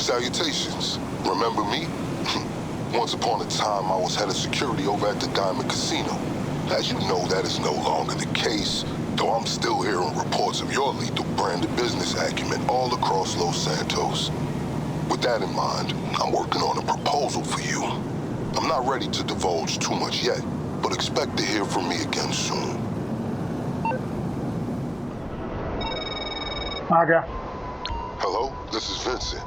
Salutations. Remember me? Once upon a time, I was head of security over at the Diamond Casino. As you know, that is no longer the case, though I'm still hearing reports of your lethal brand of business acumen all across Los Santos. With that in mind, I'm working on a proposal for you. I'm not ready to divulge too much yet, but expect to hear from me again soon. Hello, this is Vincent.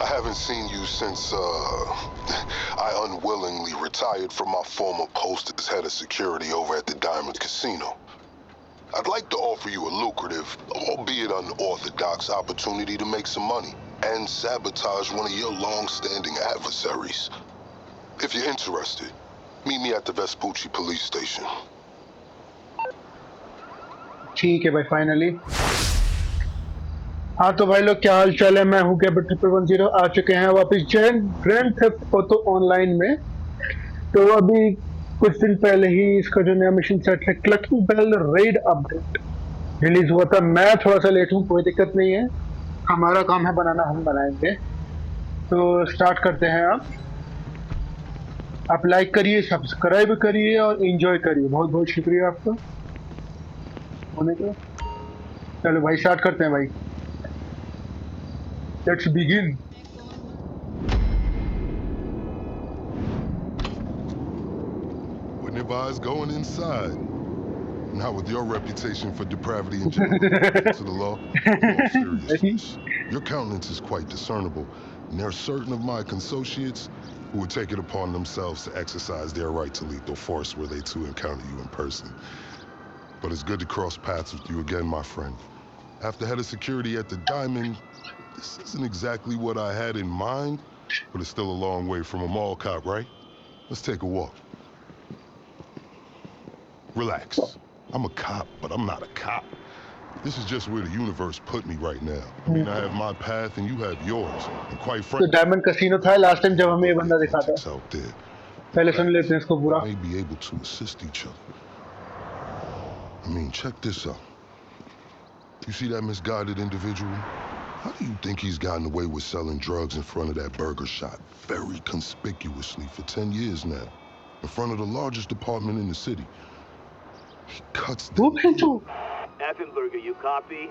I haven't seen you since, I unwillingly retired from my former post as head of security over at the Diamond Casino. I'd like to offer you a lucrative, albeit unorthodox, opportunity to make some money and sabotage one of your long-standing adversaries. If you're interested, meet me at the Vespucci police station. ठीक है भाई, finally. हाँ तो भाई लोग, क्या हाल चाल है? मैं हूँ कैपिटल 10 आ चुके हैं वापस ग्रैंड थेफ्ट ऑटो ऑनलाइन में। तो अभी कुछ दिन पहले ही इसका जो नया मिशन सेट है, क्लकिंग बेल रेड अपडेट, रिलीज हुआ था। मैं थोड़ा सा लेट हूँ, कोई दिक्कत नहीं है, हमारा काम है बनाना, हम बनाएंगे। तो स्टार्ट करते हैं। आप लाइक करिए, सब्सक्राइब करिए और एंजॉय करिए। बहुत बहुत शुक्रिया आपका होने का। चलो भाई, स्टार्ट करते हैं भाई। Let's begin. Wouldn't advise going inside. Not with your reputation for depravity and general to the law. In all seriousness, your countenance is quite discernible, and there are certain of my associates who would take it upon themselves to exercise their right to lethal force were they to encounter you in person. But it's good to cross paths with you again, my friend. After head of security at the Diamond, this isn't exactly what I had in mind, but it's still a long way from a mall cop, right? Let's take a walk. Relax. I'm a cop, but I'm not a cop. This is just where the universe put me right now. I mean, I have my path and you have yours. And quite तो frankly, diamond casino था last time जब हमें ये बंदा दिखा था। out there. पहले सुन लेते हैं इसको पूरा। May be able to assist each other. I mean, check this out. You see that misguided individual? How do you think he's gotten away with selling drugs in front of that burger shop very conspicuously for 10 years now? In front of the largest department in the city. He cuts them. Effenberger, you copy?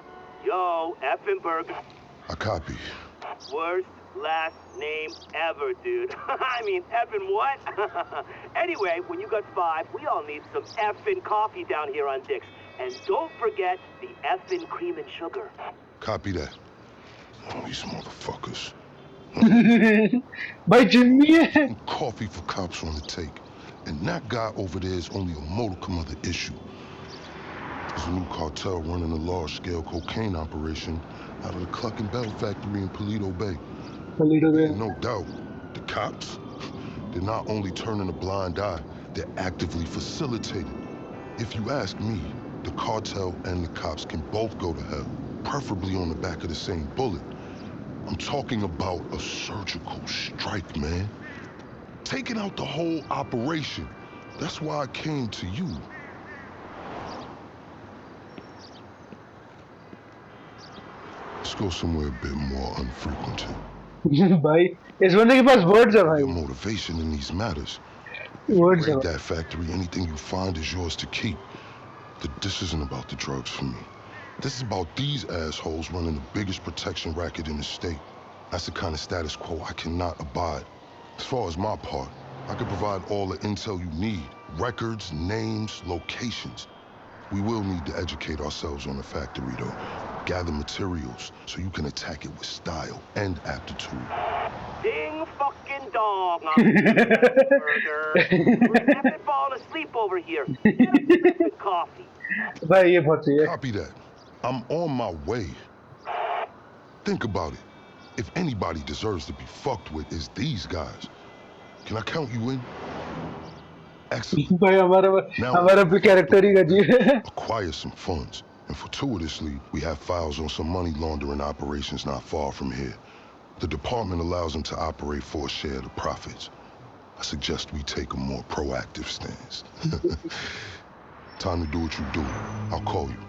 Yo, Effenberger. I copy. Worst last name ever, dude. I mean, effing what? Anyway, when you got 5, we all need some effing coffee down here on Dick's. And don't forget the effing cream and sugar. Copy that. Oh, these motherfuckers. भाई जिम्मी है। Coffee for cops on the take. And that guy over there is only a modicum of the issue. There's a new cartel running a large-scale cocaine operation out of the Cluckin Bell factory in Paleto Bay. And no doubt, the cops, they're not only turning a blind eye, they're actively facilitating. If you ask me, the cartel and the cops can both go to hell, preferably on the back of the same bullet. I'm talking about a surgical strike, man. Taking out the whole operation. That's why I came to you. Let's go somewhere a bit more unfrequented. भाई इस बंदे के पास words है भाई। Your motivation in these matters. If you raid that factory, anything you find is yours to keep. This isn't about the drugs for me. This is about these assholes running the biggest protection racket in the state. That's the kind of status quo I cannot abide. As far as my part, I can provide all the intel you need. Records, names, locations. We will need to educate ourselves on the factory, though. Gather materials so you can attack it with style and aptitude. Ding fucking dong, burger. We're definitely falling asleep over here. Get up with coffee. भाई ये बहुत सही है। Copy that. I'm on my way. Think about it. If anybody deserves to be fucked with, is these guys. Can I count you in? Excellent. भाई हमारा भी character ही अजीब है। Acquire some funds. And fortuitously, we have files on some money laundering operations not far from here. The department allows them to operate for a share of the profits. I suggest we take a more proactive stance. Time to do what you do. I'll call you.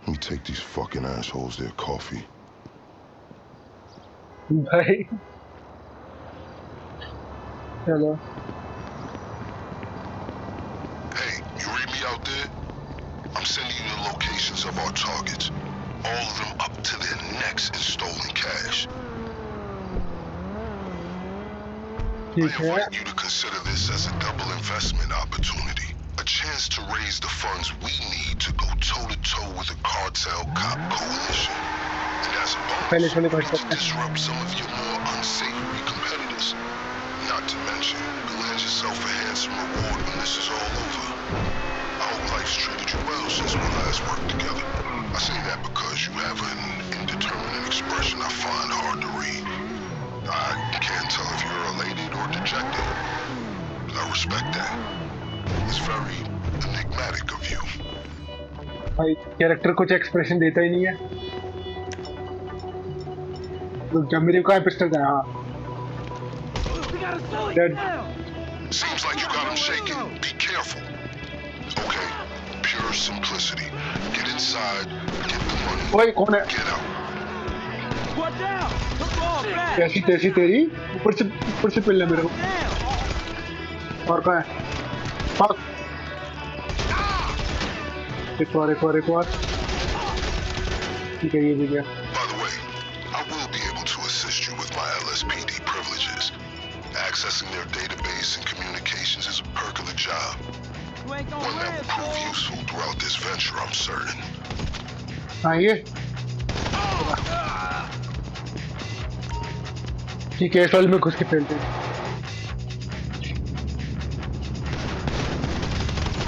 Let me take these fucking assholes their coffee. भाई चलो Hey, you read me out there? I'm sending you the locations of our targets. All of them up to their necks in stolen cash. I ठीक है invite you to consider this as a double investment opportunity. A chance to raise the funds we need to go toe-to-toe with the cartel cop coalition. And as a पहले bonus, चले कर we get to सकते हैं disrupt some of your more unsavory competitors. Not to mention, you'll land yourself a handsome reward when this is all over. I hope life's treated you well since we last worked together. I say that because you have an indeterminate expression I find hard to read. I can't tell if you're elated or dejected. I respect that. It's very enigmatic of you. भाई character कुछ expression देता ही नहीं है रुक जा मेरे को pistol का हाँ dead Seems like you got him shaking. Be careful. Okay. Pure simplicity. Get inside, get the money, ओए कौन है get out. कैसी तैसी तेरी ऊपर से पिल है मेरे को और कहाँ है भाग एक और ठीक है ये भी गया By the way, I will be able to assist you with my LSPD privileges. Accessing their database and communications is a perk of the job. One that will prove useful throughout this venture, I'm certain. हाँ ये ठीक है asshole में घुस के फैलते हैं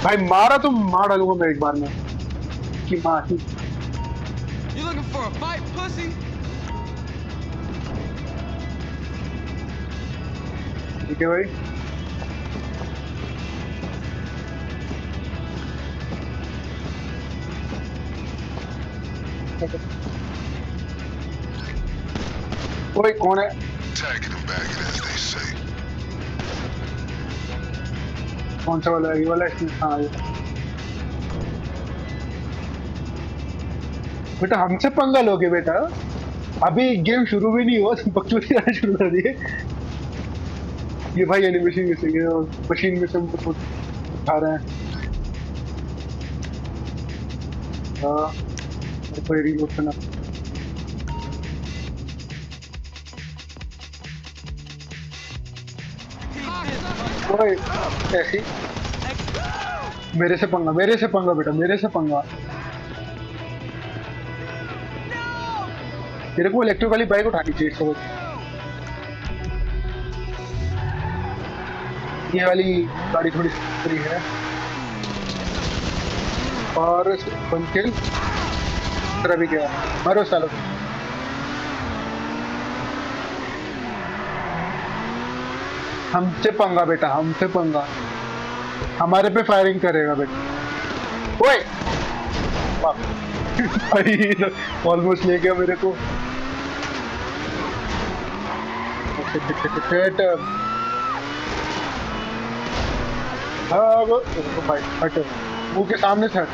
भाई मारा तो मार डालूंगा मैं एक बार में कि माँ की You looking for a fight, pussy? ठीक है भाई ओए कौन है Tag it and bag it, as they say. कौन सा वाला है ये वाला इसमें हाँ ये बेटा हमसे पंगा लोगे बेटा अभी गेम शुरू भी नहीं हुआ तुम बकचोदी आना शुरू कर दिए ये भाई एनिमेशन में से ये मशीन में से हमको उठा रहे हैं हाँ मेरे को रीलोड करना ओए ऐसी मेरे से पंगा बेटा मेरे से पंगा तेरे को इलेक्ट्रिक वाली बाइक उठानी चाहिए सब ये वाली गाड़ी थोड़ी फ्री है और पंचल तेरा भी क्या मारो सालो हमसे पंगा बेटा हमसे पंगा हमारे पे फायरिंग करेगा बेटा ओए भाई ऑलमोस्ट ले गया मेरे को भाई हट मुंह के सामने से हट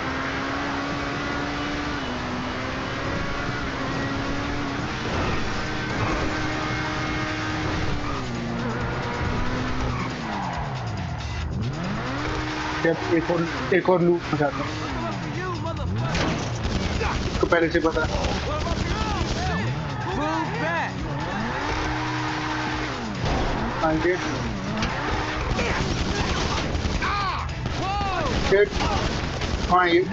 एक और लूप हो जाता तो पहले से पता आगे हाँ ये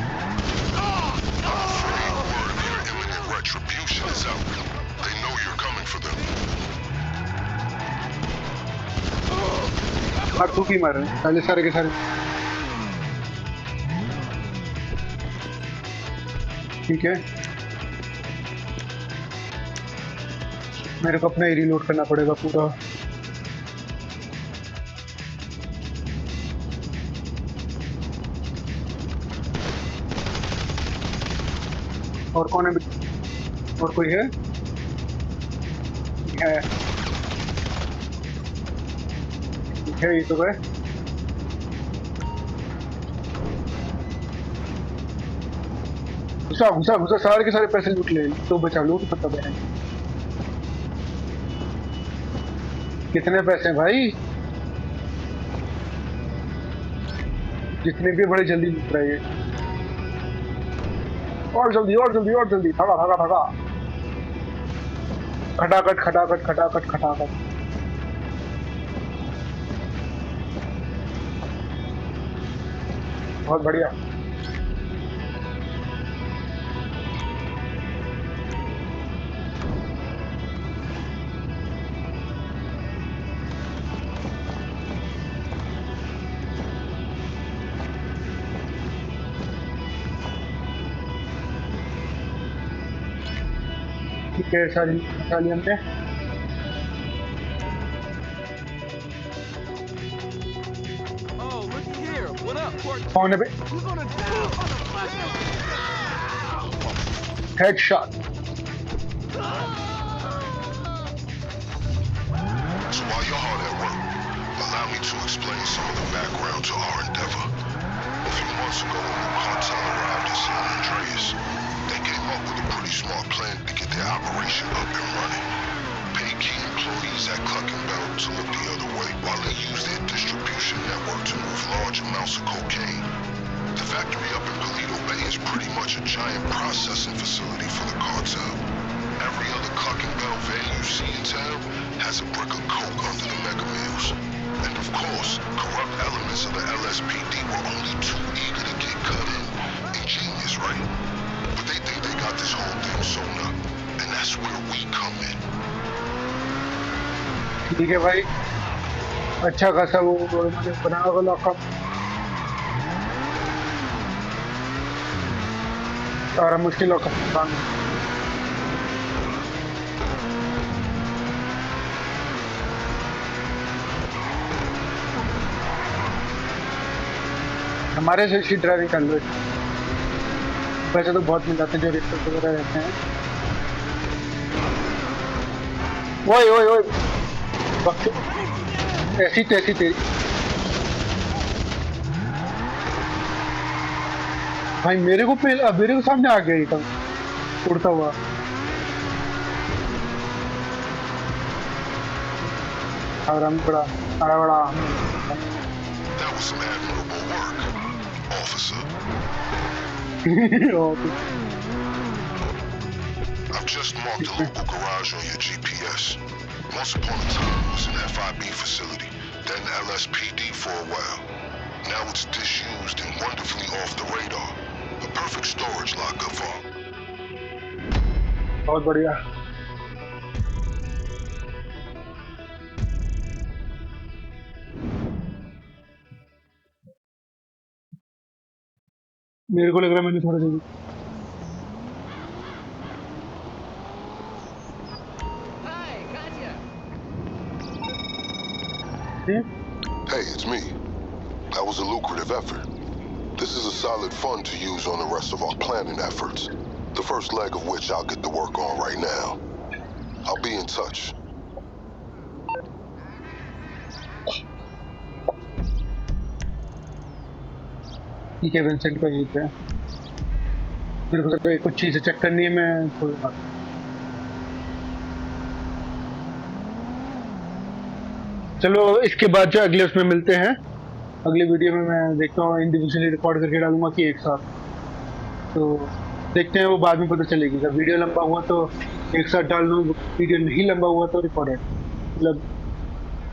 Imminent retribution is out. They know you're coming for them. तू की मार रहे पहले सारे के सारे ठीक है मेरे को अपना ही रीलोड करना पड़ेगा पूरा और कौन है और कोई है ठीक है ये तो है घुसा घुसा घुसा सारे के सारे पैसे लूट ले तो बचा लूट मतलब है कितने पैसे हैं भाई? जितने भी बड़े जल्दी लूट रहे हैं। और जल्दी और जल्दी और जल्दी, ठगा ठगा ठगा, खटाखट खटाखट खटाखट खटाखट। बहुत बढ़िया। ठीक है, सारी साली हमने। Oh, looky here. What up, Port? कौन है बे? Who's on a flashlight? Headshot. So while you're hard at work, allow me to explain some of the background to our endeavor. A few months ago, when the cartel arrived in San Andreas, they came up with a pretty smart plan to get their operation up and running. Pay key employees at Cluckin Bell to look the other way, while they use their distribution network to move large amounts of cocaine. The factory up in Paleto Bay is pretty much a giant processing facility for the cartel. Every other Cluckin Bell van you see in town has a brick of coke under the mega mills. And of course, corrupt elements of the LSPD were only too eager to get cut in. Ingenious, right? But they think they got this whole thing sewn up. And that's where we come in. ठीक है भाई, अच्छा खासा वो मुझे बना हुआ lockup. और मुश्किल लॉकअप बंद। हमारे से अच्छी ड्राइविंग कर लो। वैसे तो बहुत मिल जाते हैं जो रिश्ते वगैरह रहते हैं। ओए ओए ओए, ऐसी तैसी तेरी भाई। मेरे को सामने आ गया एकदम उड़ता हुआ। आराम बड़ा बड़ा बड़ा। That was some admirable work, officer. I've just marked a local garage on your GPS. Once upon a time, it was an FIB facility, then LSPD for a while. Now it's disused and wonderfully off the radar. A perfect storage lockup vault. बहुत बढ़िया। मेरे को लग रहा है मैंने थोड़ा जल्दी। Hi, gotcha. Hey, it's me. That was a lucrative effort. This is a solid fund to use on the rest of our planning efforts. The first leg of which I'll get to work on right now. I'll be in touch. ठीक है, Vincent को जीत है। मेरे को तो कुछ चीजें check करनी है, मैं थोड़ी बात। चलो इसके बाद जो अगले उसमें मिलते हैं। अगली वीडियो में मैं देखता हूँ, इंडिविजुअली रिकॉर्ड करके डालूंगा कि एक साथ। तो देखते हैं, वो बाद में पता चलेगी। जब वीडियो लंबा हुआ तो एक साथ डाल दूँ, वीडियो नहीं लंबा हुआ तो रिकॉर्डेड, मतलब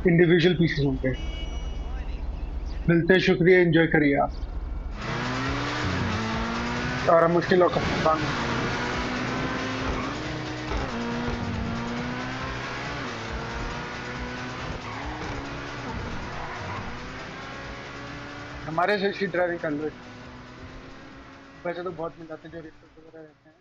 इंडिविजुअल पीसेस होंगे। मिलते हैं, शुक्रिया, एंजॉय करिए आप। और मुश्किल होगा हमारे से अच्छी ड्राइविंग कर लो। वैसे तो बहुत मिल जाते हैं जो रिश्ते वगैरह रहते हैं।